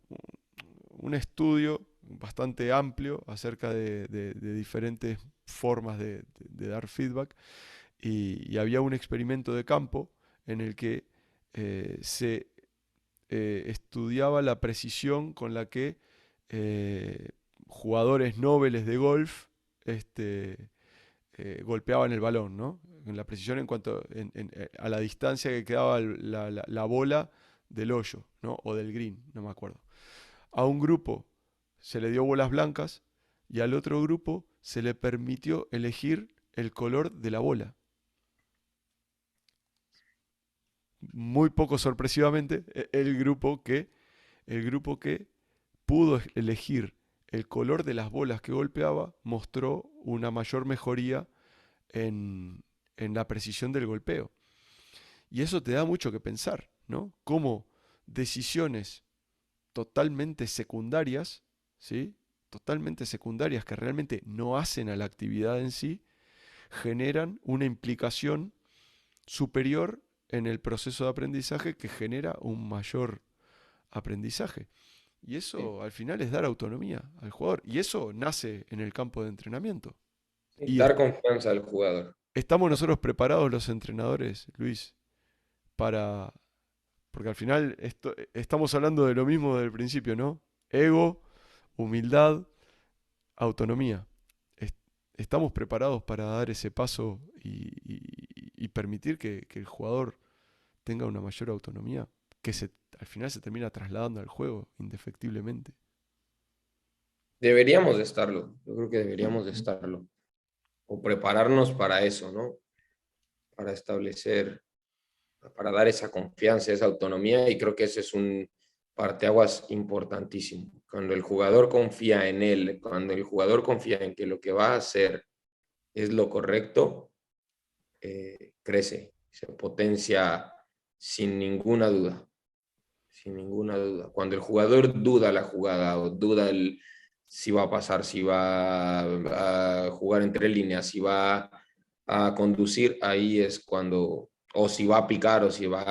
un estudio bastante amplio acerca de diferentes formas de dar feedback y había un experimento de campo en el que se estudiaba la precisión con la que jugadores nobles de golf golpeaban el balón, ¿no? En la precisión en cuanto a la distancia que quedaba la bola del hoyo, ¿no? O del green, no me acuerdo. A un grupo se le dio bolas blancas y al otro grupo se le permitió elegir el color de la bola. Muy poco sorpresivamente, el grupo que pudo elegir el color de las bolas que golpeaba mostró una mayor mejoría en la precisión del golpeo. Y eso te da mucho que pensar, ¿no? Cómo decisiones totalmente secundarias, ¿sí? Totalmente secundarias que realmente no hacen a la actividad en sí, generan una implicación superior en el proceso de aprendizaje que genera un mayor aprendizaje. Y Sí, eso al final es dar autonomía al jugador. Y eso nace en el campo de entrenamiento. sí, Y dar confianza al jugador. estamos nosotros preparados los entrenadores, Luis, para... Porque al final estamos hablando de lo mismo desde el principio, ¿no? Ego, humildad, autonomía. Est- Estamos preparados para dar ese paso y permitir que el jugador tenga una mayor autonomía, que al final se termina trasladando al juego, indefectiblemente. Deberíamos de estarlo, yo creo que deberíamos de estarlo, o prepararnos para eso, ¿no? Para establecer, para dar esa confianza, esa autonomía, y creo que ese es un parteaguas importantísimo. Cuando el jugador confía en él, cuando el jugador confía en que lo que va a hacer es lo correcto, crece, se potencia sin ninguna duda, sin ninguna duda. Cuando el jugador duda la jugada o duda si va a pasar, si va a jugar entre líneas, si va a conducir, ahí es cuando, o si va a picar, o si va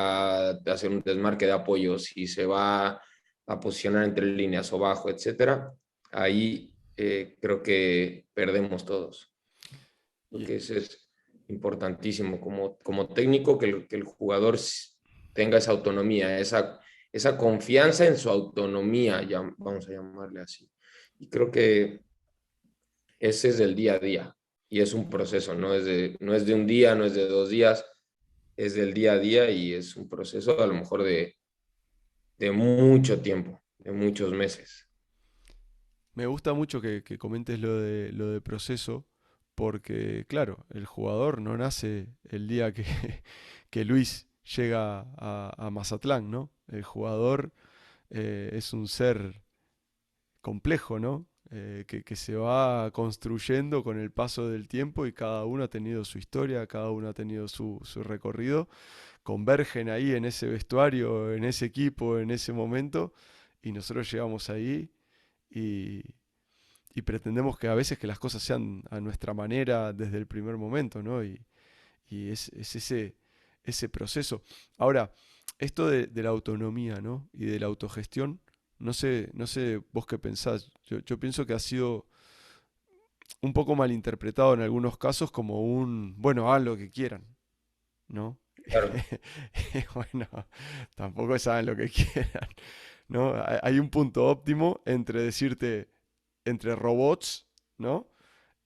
a hacer un desmarque de apoyo, si se va a posicionar entre líneas o bajo, etcétera, ahí creo que perdemos todos. Creo Y, que eso es importantísimo como técnico, que el jugador tenga esa autonomía, esa confianza en su autonomía, ya, vamos a llamarle así. Y creo que ese es del día a día y es un proceso, no es de un día, no es de 2 días, es del día a día y es un proceso a lo mejor de mucho tiempo. de muchos meses. Me gusta mucho que comentes lo de proceso, porque claro, el jugador no nace el día que, que Luis llega a Mazatlán, ¿no? El jugador es un ser complejo, ¿no? Que se va construyendo con el paso del tiempo y cada uno ha tenido su historia, cada uno ha tenido su recorrido, convergen ahí en ese vestuario, en ese equipo, en ese momento, y nosotros llegamos ahí y, y pretendemos que a veces que las cosas sean a nuestra manera desde el primer momento, ¿no? Y es ese proceso. Ahora, esto de la autonomía, ¿no? Y de la autogestión, no sé vos qué pensás. Yo pienso que ha sido un poco malinterpretado en algunos casos como un, bueno, hagan lo que quieran, ¿no? Claro. Bueno, tampoco saben lo que quieran, ¿no? Hay un punto óptimo entre decirte, entre robots, ¿no?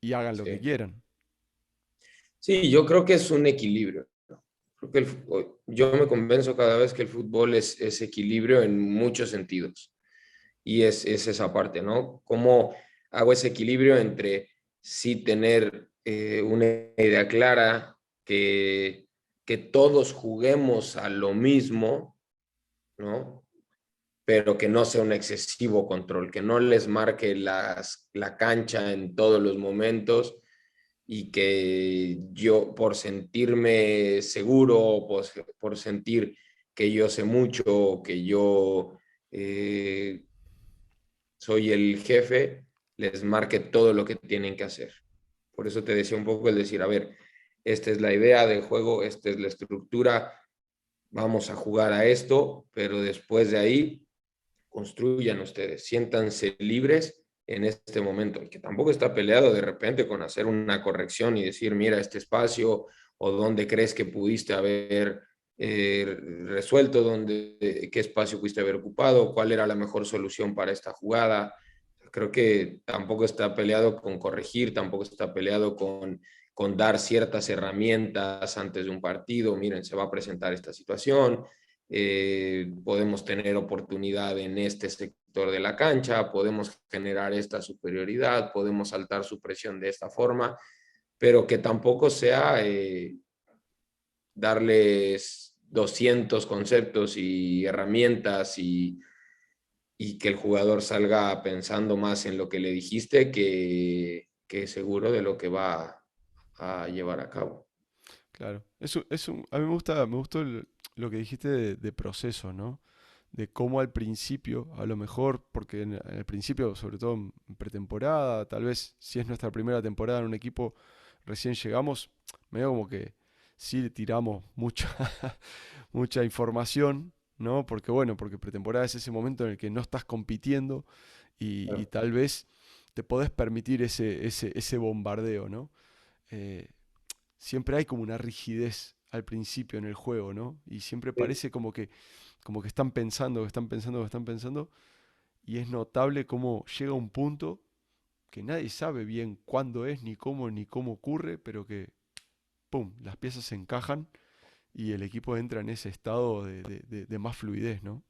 Y hagan lo que Sí. quieran. Sí, yo creo que es un equilibrio. Creo que yo me convenzo cada vez que el fútbol es equilibrio en muchos sentidos. Y es esa parte, ¿no? ¿Cómo hago ese equilibrio entre sí tener una idea clara, que todos juguemos a lo mismo, ¿no? Pero que no sea un excesivo control, que no les marque la cancha en todos los momentos y que yo por sentirme seguro, por sentir que yo sé mucho, que yo eh, soy el jefe, les marque todo lo que tienen que hacer. Por eso te decía un poco el decir, a ver, esta es la idea del juego, esta es la estructura, vamos a jugar a esto, pero después de ahí construyan ustedes, siéntanse libres en este momento, que tampoco está peleado de repente con hacer una corrección y decir, mira, este espacio o dónde crees que pudiste haber resuelto, qué espacio pudiste haber ocupado, cuál era la mejor solución para esta jugada. Creo que tampoco está peleado con corregir, tampoco está peleado con dar ciertas herramientas antes de un partido. Miren, se va a presentar esta situación, podemos tener oportunidad en este sector de la cancha, podemos generar esta superioridad, podemos saltar su presión de esta forma, pero que tampoco sea darles 200 conceptos y herramientas y que el jugador salga pensando más en lo que le dijiste que seguro de lo que va a llevar a cabo. Claro. A mí me gustó lo que dijiste de proceso, ¿no? De cómo al principio, a lo mejor, porque en el principio, sobre todo en pretemporada, tal vez si es nuestra primera temporada en un equipo, recién llegamos, medio como que sí le tiramos mucha, mucha información, ¿no? Porque bueno, porque pretemporada es ese momento en el que no estás compitiendo y tal vez te podés permitir ese bombardeo, ¿no? Eh, siempre hay como una rigidez al principio en el juego, ¿no? Y siempre parece como que están pensando, que están pensando, que están pensando, y es notable cómo llega un punto que nadie sabe bien cuándo es, ni cómo ocurre, pero que, ¡pum!, las piezas se encajan y el equipo entra en ese estado de más fluidez, ¿no?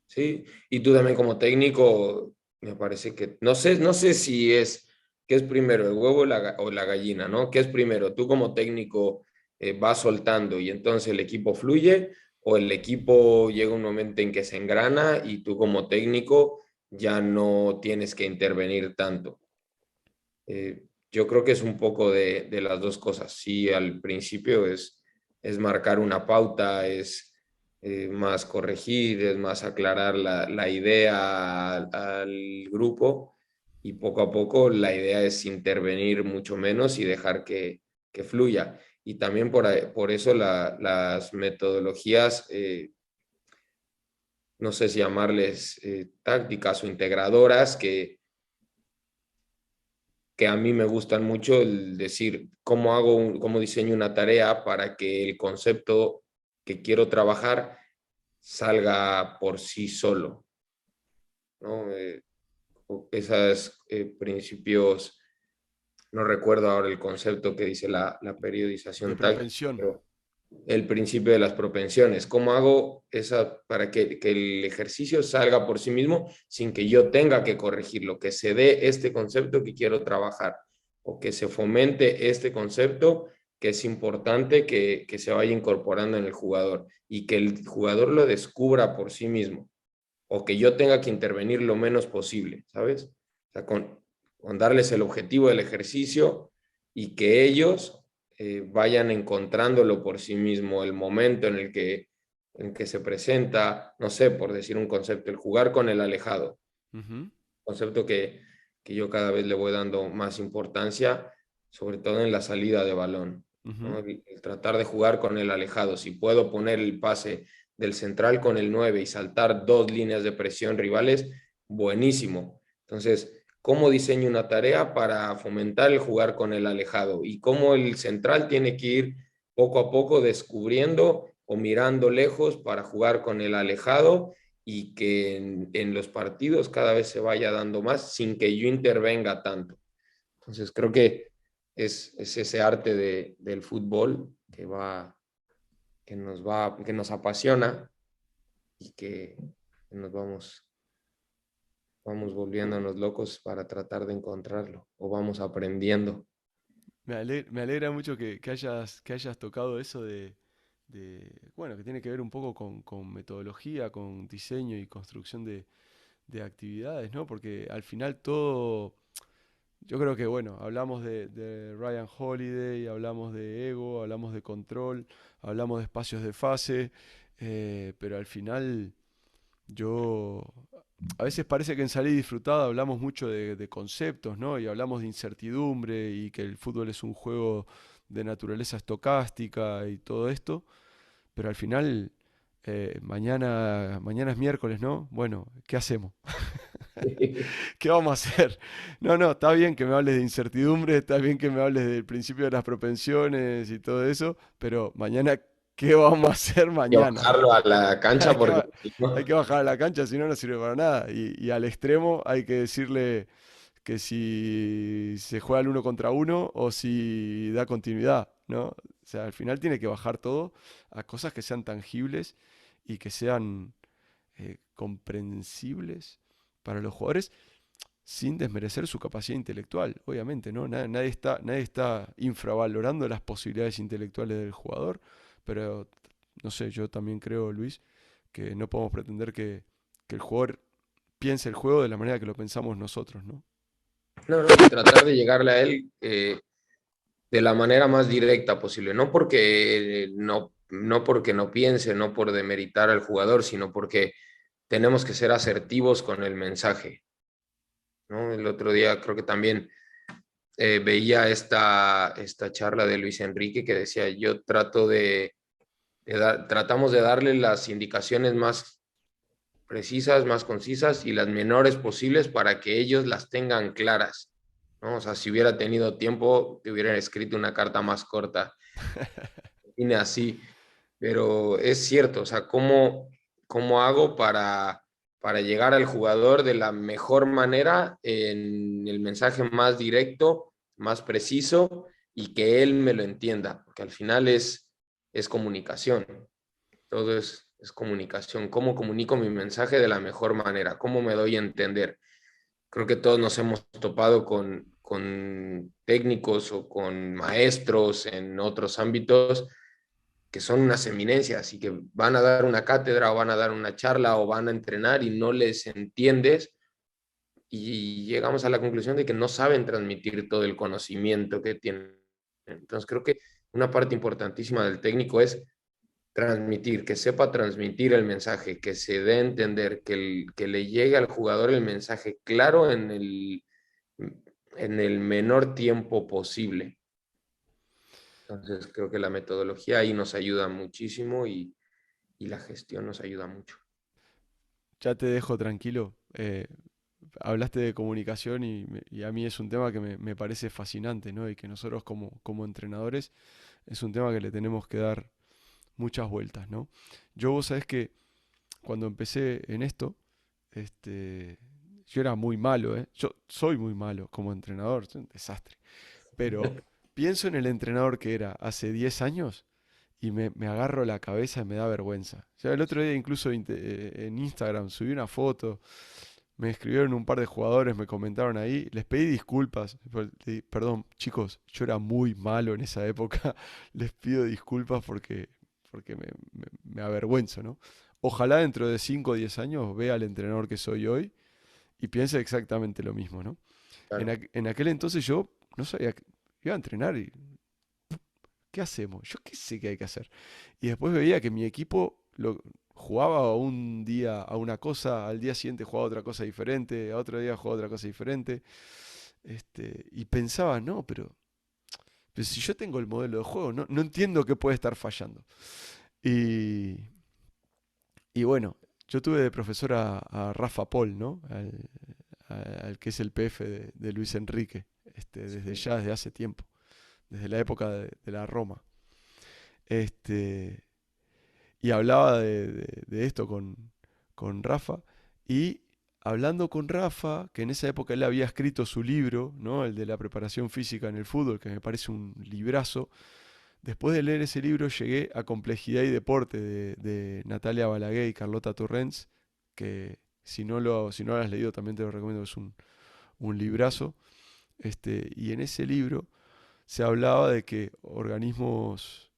Sí, y tú también como técnico, me parece que, no sé si es, ¿qué es primero, el huevo o la gallina, ¿no? ¿Qué es primero? Tú como técnico vas soltando y entonces el equipo fluye o el equipo llega un momento en que se engrana y tú como técnico ya no tienes que intervenir tanto. Yo creo que es un poco de las dos cosas. Sí, al principio es marcar una pauta, es más corregir, es más aclarar la idea al grupo y poco a poco la idea es intervenir mucho menos y dejar que fluya. Y también por eso las metodologías, no sé si llamarles tácticas o integradoras, que a mí me gustan mucho el decir cómo cómo diseño una tarea para que el concepto que quiero trabajar salga por sí solo, ¿no? Esos principios, no recuerdo ahora el concepto que dice la De periodización táctica, propensión. pero el principio de las propensiones. ¿Cómo hago esa para que el ejercicio salga por sí mismo sin que yo tenga que corregirlo? Que se dé este concepto que quiero trabajar o que se fomente este concepto que es importante que se vaya incorporando en el jugador y que el jugador lo descubra por sí mismo o que yo tenga que intervenir lo menos posible, ¿sabes? O sea, con darles el objetivo del ejercicio y que ellos vayan encontrándolo por sí mismo, el momento en que se presenta, no sé, por decir un concepto, el jugar con el alejado, Ujú, concepto que yo cada vez le voy dando más importancia, sobre todo en la salida de balón, ujú. ¿no? El tratar de jugar con el alejado. Si puedo poner el pase del central con el 9 y saltar dos líneas de presión rivales, buenísimo. Entonces, ¿cómo diseño una tarea para fomentar el jugar con el alejado? Y cómo el central tiene que ir poco a poco descubriendo o mirando lejos para jugar con el alejado y que en los partidos cada vez se vaya dando más sin que yo intervenga tanto. Entonces creo que es ese arte del fútbol que nos apasiona y que nos vamos volviéndonos locos para tratar de encontrarlo o vamos aprendiendo. Me alegra mucho que hayas tocado eso bueno, que tiene que ver un poco con metodología, con diseño y construcción de actividades, ¿no? Porque al final todo, yo creo que, bueno, hablamos de Ryan Holiday, hablamos de ego, hablamos de control, hablamos de espacios de fase, pero al final yo, a veces parece que en Salir Disfrutada hablamos mucho de conceptos, ¿no? Y hablamos de incertidumbre y que el fútbol es un juego de naturaleza estocástica y todo esto, pero al final, mañana es miércoles, ¿no? Bueno, ¿qué hacemos? ¿Qué vamos a hacer? No, no, está bien que me hables de incertidumbre, está bien que me hables del principio de las propensiones y todo eso, pero mañana, ¿qué vamos a hacer Y mañana? bajarlo a la cancha Hay que, porque hay que bajar a la cancha, si no, no sirve para nada. Y al extremo hay que decirle que si se juega el uno contra uno o si da continuidad, ¿no? O sea, al final tiene que bajar todo a cosas que sean tangibles y que sean comprensibles para los jugadores sin desmerecer su capacidad intelectual, obviamente, ¿no? Nadie está infravalorando las posibilidades intelectuales del jugador, pero no sé, yo también creo, Luis, que no podemos pretender que el jugador piense el juego de la manera que lo pensamos nosotros, ¿no? no, no, y tratar de llegarle a él de la manera más directa posible, no porque no piense, no por demeritar al jugador, sino porque tenemos que ser asertivos con el mensaje, ¿no? El otro día creo que también veía esta charla de Luis Enrique que decía, yo tratamos de darle las indicaciones más precisas, más concisas y las menores posibles para que ellos las tengan claras, ¿no? O sea, si hubiera tenido tiempo, te hubiera escrito una carta más corta, vine así, pero es cierto, o sea, ¿cómo hago para llegar al jugador de la mejor manera en el mensaje más directo, más preciso y que él me lo entienda? Porque al final es comunicación, todo es comunicación. ¿Cómo comunico mi mensaje de la mejor manera? ¿Cómo me doy a entender? Creo que todos nos hemos topado con técnicos o con maestros en otros ámbitos que son unas eminencias y que van a dar una cátedra o van a dar una charla o van a entrenar y no les entiendes y llegamos a la conclusión de que no saben transmitir todo el conocimiento que tienen. Entonces creo que una parte importantísima del técnico es transmitir, que sepa transmitir el mensaje, que se dé a entender, que le llegue al jugador el mensaje claro en el menor tiempo posible. Entonces creo que la metodología ahí nos ayuda muchísimo y la gestión nos ayuda mucho. Ya te dejo tranquilo. Hablaste de comunicación y a mí es un tema que me parece fascinante, ¿no? Y que nosotros como entrenadores es un tema que le tenemos que dar muchas vueltas, ¿no? Yo vos sabés que cuando empecé en esto, este, yo era muy malo, ¿eh? Yo soy muy malo como entrenador, soy un desastre. Pero pienso en el entrenador que era hace 10 años y me agarro la cabeza y me da vergüenza. Ya el otro día incluso en Instagram subí una foto, me escribieron un par de jugadores, me comentaron ahí, les pedí disculpas, perdón, chicos, yo era muy malo en esa época, les pido disculpas porque me avergüenzo, ¿no? Ojalá dentro de 5 o 10 años vea al entrenador que soy hoy y piense exactamente lo mismo, ¿no? Claro. En aquel entonces yo no sabía, iba a entrenar y ¿qué hacemos? Yo qué sé qué hay que hacer. Y después veía que mi equipo jugaba un día a una cosa, al día siguiente jugaba otra cosa diferente, a otro día jugaba otra cosa diferente. Y pensaba, no, pero si yo tengo el modelo de juego, no entiendo qué puede estar fallando. Y, y bueno, yo tuve de profesor a Rafa Pol, ¿no? Al que es el PF de Luis Enrique, desde Sí. ya, desde hace tiempo, desde la época de la Roma. Este, y hablaba de esto con Rafa. Y hablando con Rafa, que en esa época él había escrito su libro, ¿no? El de la preparación física en el fútbol, que me parece un librazo. Después de leer ese libro llegué a Complejidad y Deporte de Natalia Balaguer y Carlota Torrens, que si no lo has leído también te lo recomiendo, es un librazo. Y en ese libro se hablaba de que organismos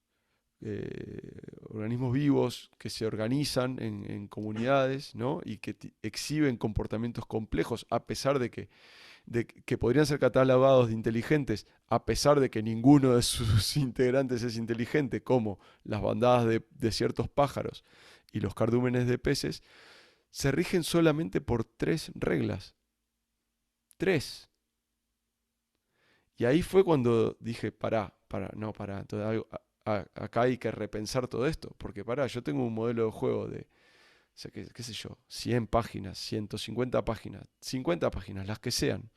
vivos que se organizan en comunidades, ¿no? Y que exhiben comportamientos complejos, a pesar de que podrían ser catalogados de inteligentes, a pesar de que ninguno de sus integrantes es inteligente, como las bandadas de ciertos pájaros y los cardúmenes de peces, se rigen solamente por tres reglas. Tres. Y ahí fue cuando dije, no, pará, entonces acá hay que repensar todo esto, porque pará, yo tengo un modelo de juego de, o sea, qué sé yo, 100 páginas, 150 páginas, 50 páginas, las que sean.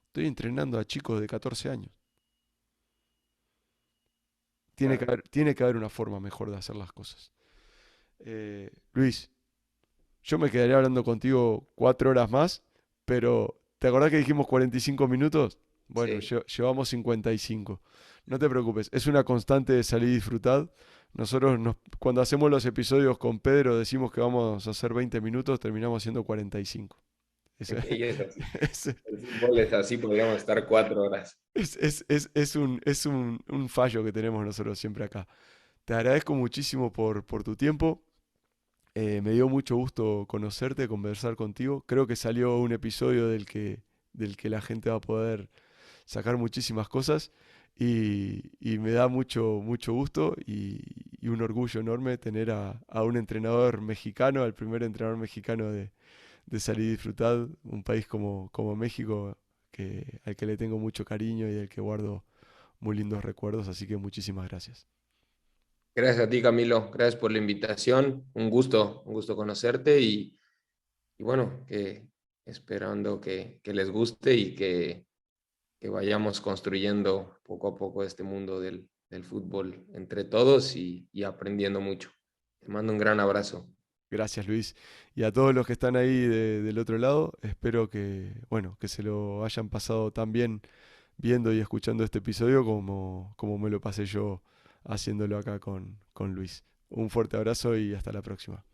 Estoy entrenando a chicos de 14 años. Claro. Tiene que haber una forma mejor de hacer las cosas. Luis, yo me quedaría hablando contigo 4 horas más, pero ¿te acordás que dijimos 45 minutos? Bueno, Sí. llevamos 55. No te preocupes, es una constante de salir y disfrutar. Cuando hacemos los episodios con Pedro decimos que vamos a hacer 20 minutos, terminamos haciendo 45. Eso- Y es así. es, El fútbol es así, podríamos estar 4 horas. es un fallo que tenemos nosotros siempre acá. Te agradezco muchísimo por tu tiempo. Me dio mucho gusto conocerte, conversar contigo. Creo que salió un episodio del que la gente va a poder sacar muchísimas cosas y me da mucho gusto y un orgullo enorme tener a un entrenador mexicano, al primer entrenador mexicano de Salir y Disfrutar, un país como México al que le tengo mucho cariño y del que guardo muy lindos recuerdos, así que muchísimas gracias. Gracias a ti, Camilo. Gracias por la invitación. Un gusto conocerte y bueno, que esperando que les guste y que vayamos construyendo poco a poco este mundo del fútbol entre todos y aprendiendo mucho. Te mando un gran abrazo. Gracias, Luis. Y a todos los que están ahí del otro lado, espero bueno, que se lo hayan pasado tan bien viendo y escuchando este episodio como me lo pasé yo haciéndolo acá con Luis. Un fuerte abrazo y hasta la próxima.